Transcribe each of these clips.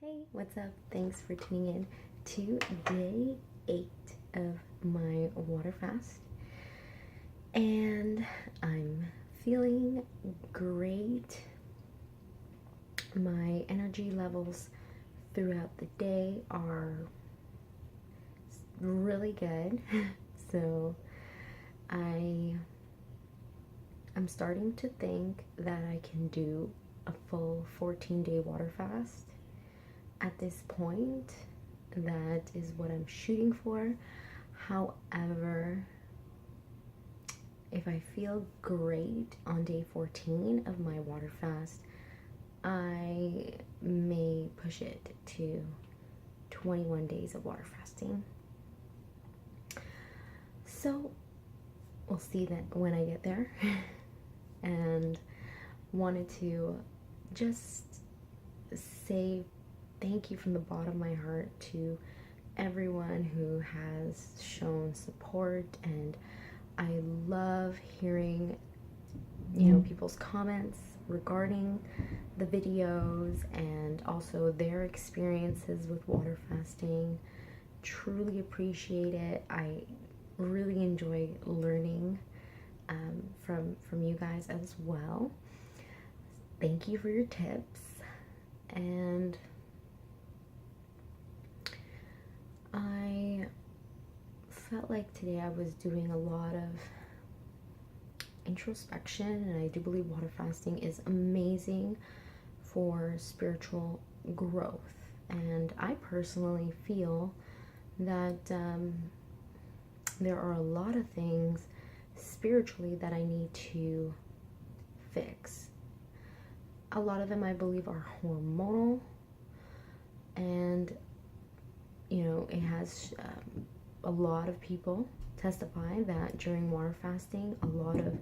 Hey, what's up? Thanks for tuning in to day 8 of my water fast. And I'm feeling great. My energy levels throughout the day are really good. So I'm starting to think that I can do a full 14-day water fast. At this point, that is what I'm shooting for. However, if I feel great on day 14 of my water fast, I may push it to 21 days of water fasting. So we'll see that when I get there. And wanted to just say thank you from the bottom of my heart to everyone who has shown support, and I love hearing people's comments regarding the videos and also their experiences with water fasting. Truly appreciate it. I really enjoy learning from you guys as well. Thank you for your tips. And I felt like today I was doing a lot of introspection, and I do believe water fasting is amazing for spiritual growth. And I personally feel that there are a lot of things spiritually that I need to fix. A lot of them I believe are hormonal, and it has a lot of people testify that during water fasting, a lot of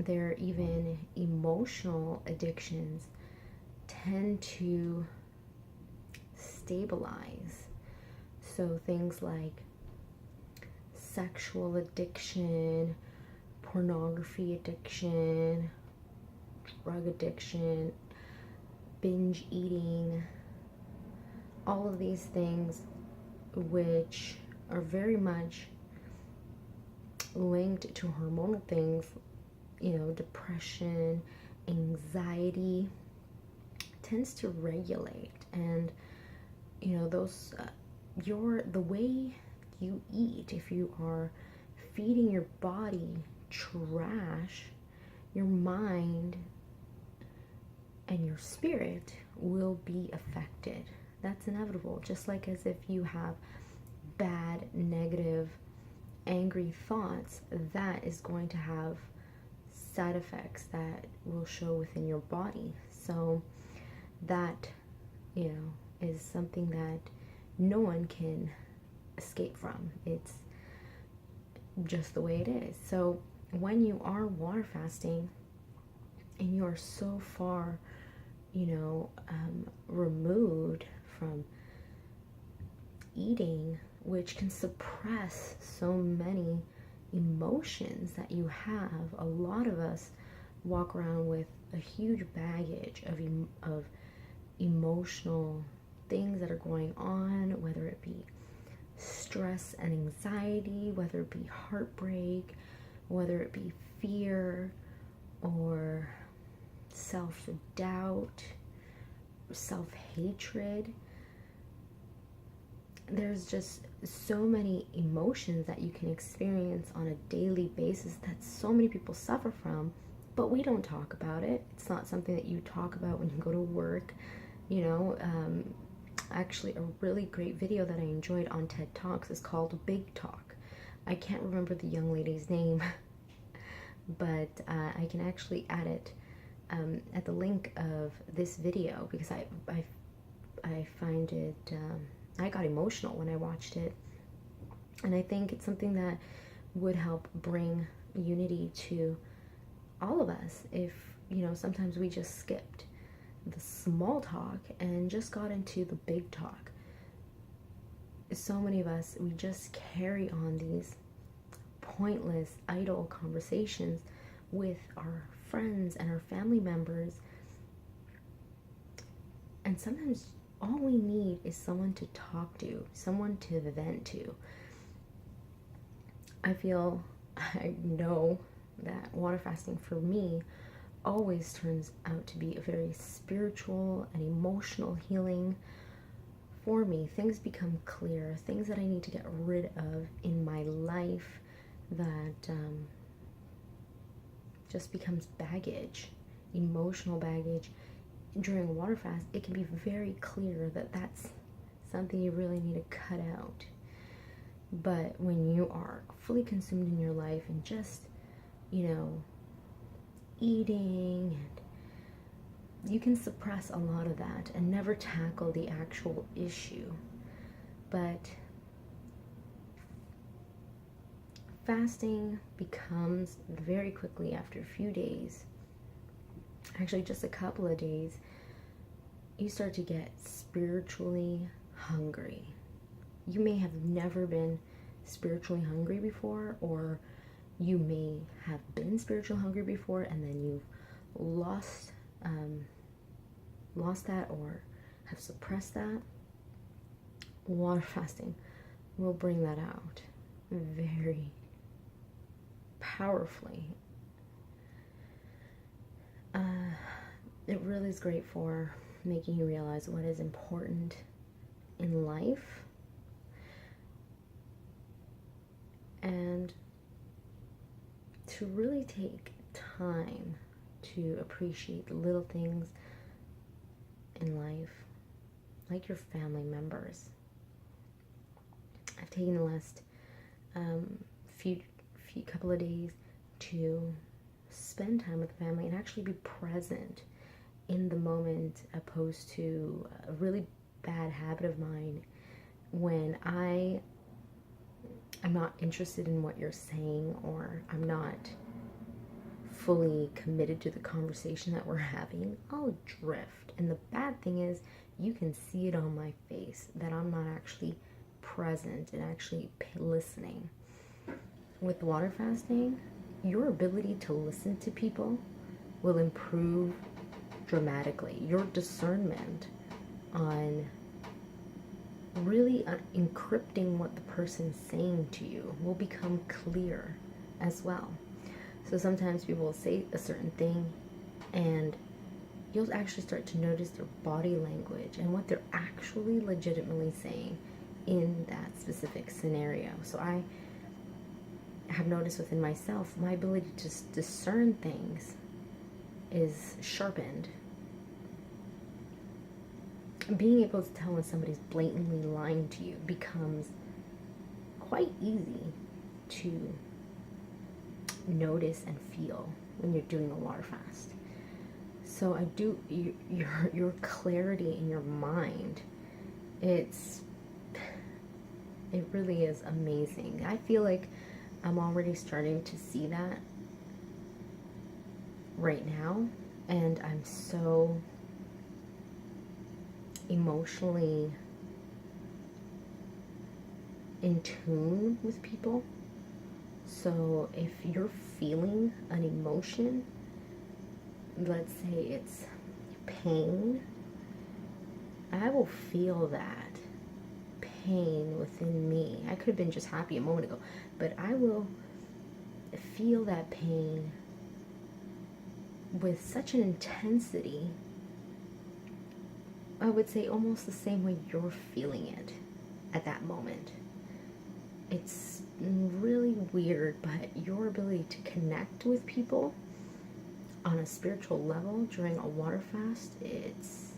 their even emotional addictions tend to stabilize. So things like sexual addiction, pornography addiction, drug addiction, binge eating, all of these things which are very much linked to hormonal things, depression, anxiety tends to regulate. And those the way you eat, if you are feeding your body trash, your mind and your spirit will be affected. That's inevitable. Just like as if you have bad, negative, angry thoughts, that is going to have side effects that will show within your body. So that, is something that no one can escape from. It's just the way it is. So when you are water fasting and you are so far, removed from eating, which can suppress so many emotions that you have. A lot of us walk around with a huge baggage of emotional things that are going on, whether it be stress and anxiety, whether it be heartbreak, whether it be fear or self-doubt, self-hatred. There's just so many emotions that you can experience on a daily basis that so many people suffer from, but we don't talk about it. It's not something that you talk about when you go to work. Actually, a really great video that I enjoyed on TED Talks is called Big Talk. I can't remember the young lady's name, but I can actually add it at the link of this video, because I find it, I got emotional when I watched it, and I think it's something that would help bring unity to all of us if, sometimes we just skipped the small talk and just got into the big talk. So many of us, we just carry on these pointless, idle conversations with our friends and our family members, and sometimes all we need is someone to talk to, someone to vent to. I know that water fasting for me always turns out to be a very spiritual and emotional healing for me. Things become clear, things that I need to get rid of in my life that just becomes baggage, emotional baggage. During a water fast, it can be very clear that that's something you really need to cut out. But when you are fully consumed in your life and just, eating, and you can suppress a lot of that and never tackle the actual issue. But fasting becomes very quickly, after a few days, actually just a couple of days, you start to get spiritually hungry. You may have never been spiritually hungry before, or you may have been spiritually hungry before and then you've lost that or have suppressed that. Water fasting will bring that out very powerfully. It really is great for making you realize what is important in life, and to really take time to appreciate the little things in life, like your family members. I've taken the last few couple of days to spend time with the family and actually be present in the moment, opposed to a really bad habit of mine when I'm not interested in what you're saying, or I'm not fully committed to the conversation that we're having. I'll drift. And the bad thing is, you can see it on my face that I'm not actually present and actually listening. With water fasting, your ability to listen to people will improve dramatically. Your discernment on really encrypting what the person's saying to you will become clear as well. So sometimes people will say a certain thing and you'll actually start to notice their body language and what they're actually legitimately saying in that specific scenario. So I have noticed within myself, my ability to discern things is sharpened. Being able to tell when somebody's blatantly lying to you becomes quite easy to notice and feel when you're doing a water fast. So your clarity in your mind, it really is amazing. I feel like I'm already starting to see that right now, and I'm so emotionally in tune with people. So if you're feeling an emotion, let's say it's pain, I will feel that pain within me. I could have been just happy a moment ago, but I will feel that pain with such an intensity. I would say almost the same way you're feeling it at that moment. It's really weird, but your ability to connect with people on a spiritual level during a water fast, it's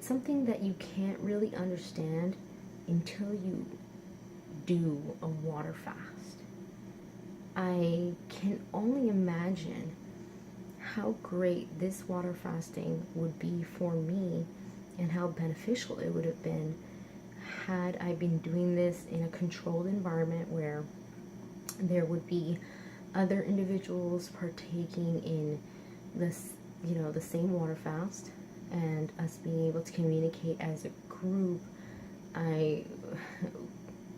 something that you can't really understand until you do a water fast. I can only imagine how great this water fasting would be for me and how beneficial it would have been had I been doing this in a controlled environment where there would be other individuals partaking in this, the same water fast, and us being able to communicate as a group.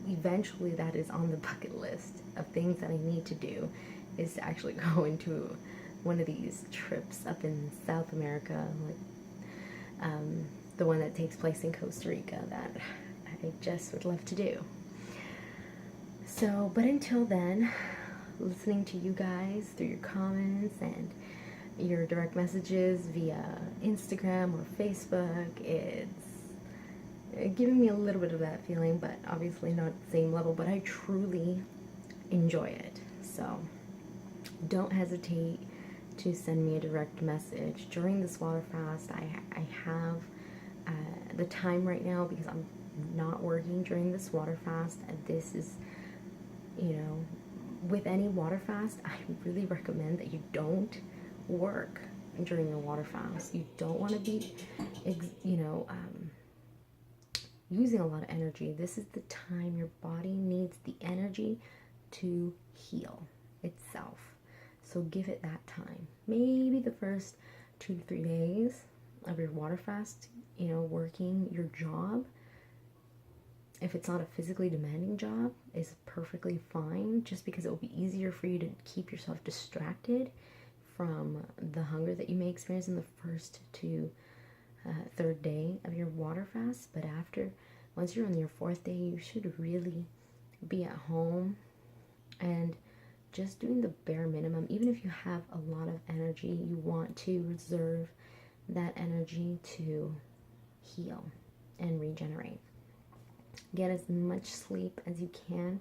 Eventually that is on the bucket list of things that I need to do, is to actually go into one of these trips up in South America, like the one that takes place in Costa Rica that I just would love to do. So, but until then, listening to you guys through your comments and your direct messages via Instagram or Facebook, it's giving me a little bit of that feeling, but obviously not the same level, but I truly enjoy it. So don't hesitate to send me a direct message during this water fast. I have the time right now because I'm not working during this water fast, and this is, you know, with any water fast, I really recommend that you don't work during your water fast. You don't want to be, you know, using a lot of energy. This is the time your body needs the energy to heal itself. So give it that time. Maybe the first 2 to 3 days of your water fast, you know, working your job, if it's not a physically demanding job, is perfectly fine, just because it will be easier for you to keep yourself distracted from the hunger that you may experience in the first to third day of your water fast. But after, once you're on your 4th day, you should really be at home and just doing the bare minimum. Even if you have a lot of energy, you want to reserve that energy to heal and regenerate. Get as much sleep as you can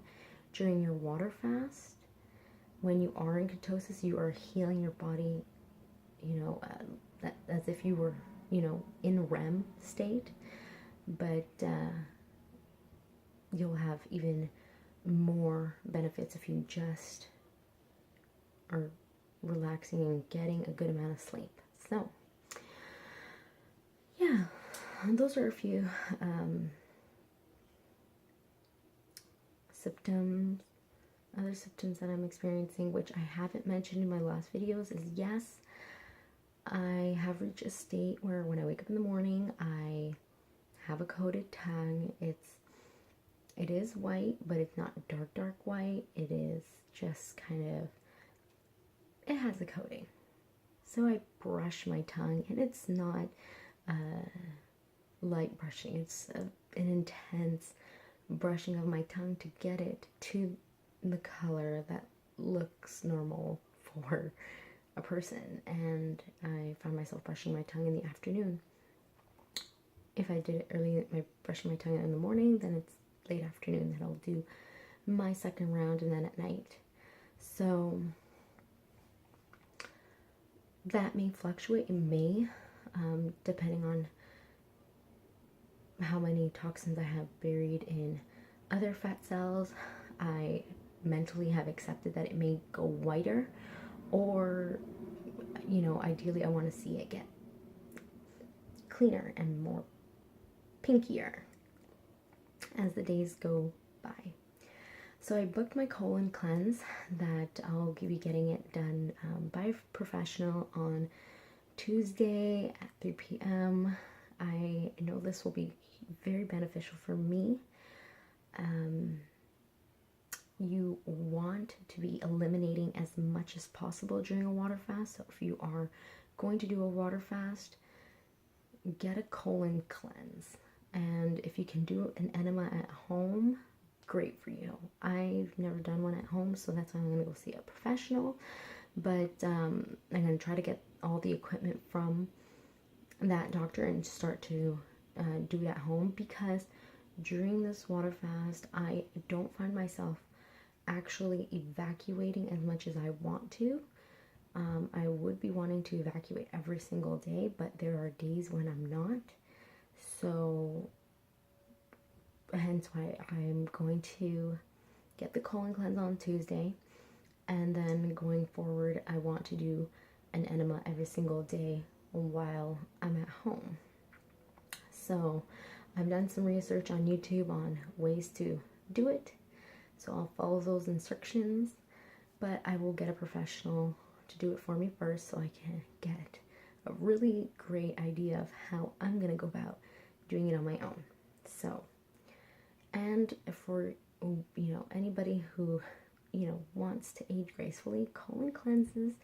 during your water fast. When you are in ketosis, you are healing your body, you know, as if you were, you know, in REM state. But you'll have even more benefits if you just are relaxing and getting a good amount of sleep. So, yeah, those are a few symptoms, other symptoms that I'm experiencing, which I haven't mentioned in my last videos, is yes, I have reached a state where when I wake up in the morning, I have a coated tongue. It is white, but it's not dark white. It is just kind of, it has a coating. So I brush my tongue, and it's not light brushing. It's an intense brushing of my tongue to get it to the color that looks normal for a person. And I found myself brushing my tongue in the afternoon. If I did it early, brushing my tongue in the morning, then it's late afternoon that I'll do my second round, and then at night. So that may fluctuate. It may, depending on how many toxins I have buried in other fat cells. I mentally have accepted that it may go whiter, or, you know, ideally I want to see it get cleaner and more pinkier as the days go by. So I booked my colon cleanse that I'll be getting it done by a professional on Tuesday at 3 p.m. I know this will be very beneficial for me. You want to be eliminating as much as possible during a water fast. So if you are going to do a water fast, get a colon cleanse. And if you can do an enema at home, great for you. I've never done one at home, so that's why I'm going to go see a professional. But I'm going to try to get all the equipment from that doctor and start to do it at home, because during this water fast, I don't find myself actually evacuating as much as I want to. I would be wanting to evacuate every single day, but there are days when I'm not. So hence why I'm going to get the colon cleanse on Tuesday, and then going forward I want to do an enema every single day while I'm at home. So I've done some research on YouTube on ways to do it, so I'll follow those instructions, but I will get a professional to do it for me first so I can get a really great idea of how I'm going to go about doing it on my own. So, and for, you know, anybody who, you know, wants to age gracefully, colon cleanses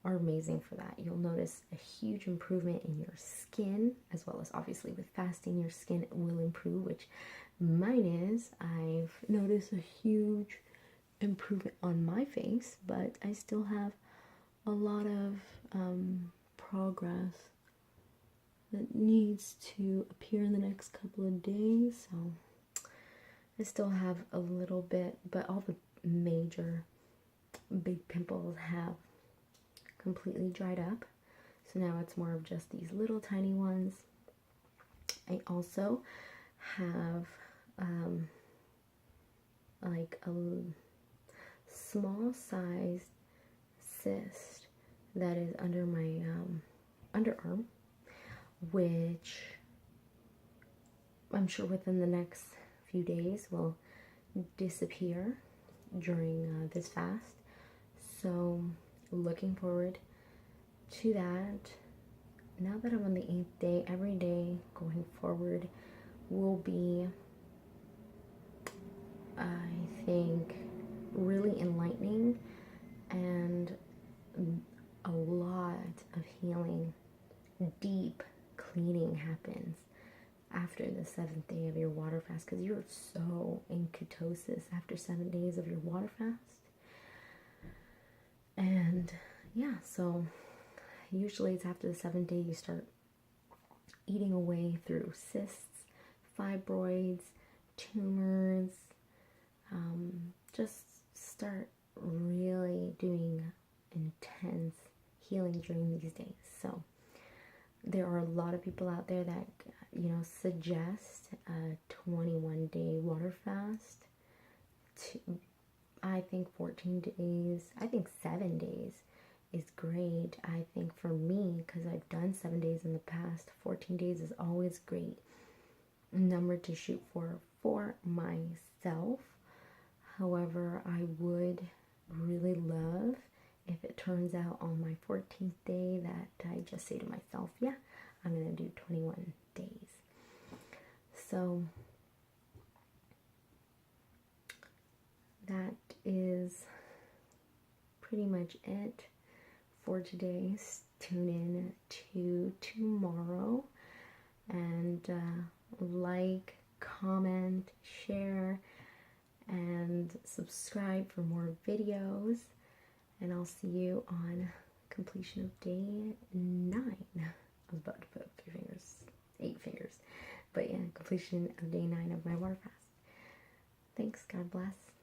are amazing for that. You'll notice a huge improvement in your skin, as well as obviously with fasting, your skin will improve, which mine is. I've noticed a huge improvement on my face, but I still have a lot of progress that needs to appear in the next couple of days. So I still have a little bit, but all the major big pimples have completely dried up. So now it's more of just these little tiny ones. I also have like a small sized cyst that is under my underarm, which I'm sure within the next few days will disappear during this fast. So looking forward to that. Now that I'm on the 8th day, every day going forward will be, I think, really enlightening, and a lot of healing, deep cleaning happens after the 7th day of your water fast, because you're so in ketosis after 7 days of your water fast. And yeah, so usually it's after the 7th day you start eating away through cysts, fibroids, tumors. Just start really doing intense healing during these days. So there are a lot of people out there that, you know, suggest a 21-day water fast. I think 14 days, I think 7 days is great. I think for me, because I've done 7 days in the past, 14 days is always great number to shoot for myself. However, I would really love if it turns out on my 14th day that I just say to myself, yeah, I'm going to do 21 days. So that is pretty much it for today. Tune in to tomorrow and like, comment, share, and subscribe for more videos. And I'll see you on completion of day 9. I was about to put 8 fingers. But yeah, completion of day 9 of my water fast. Thanks. God bless.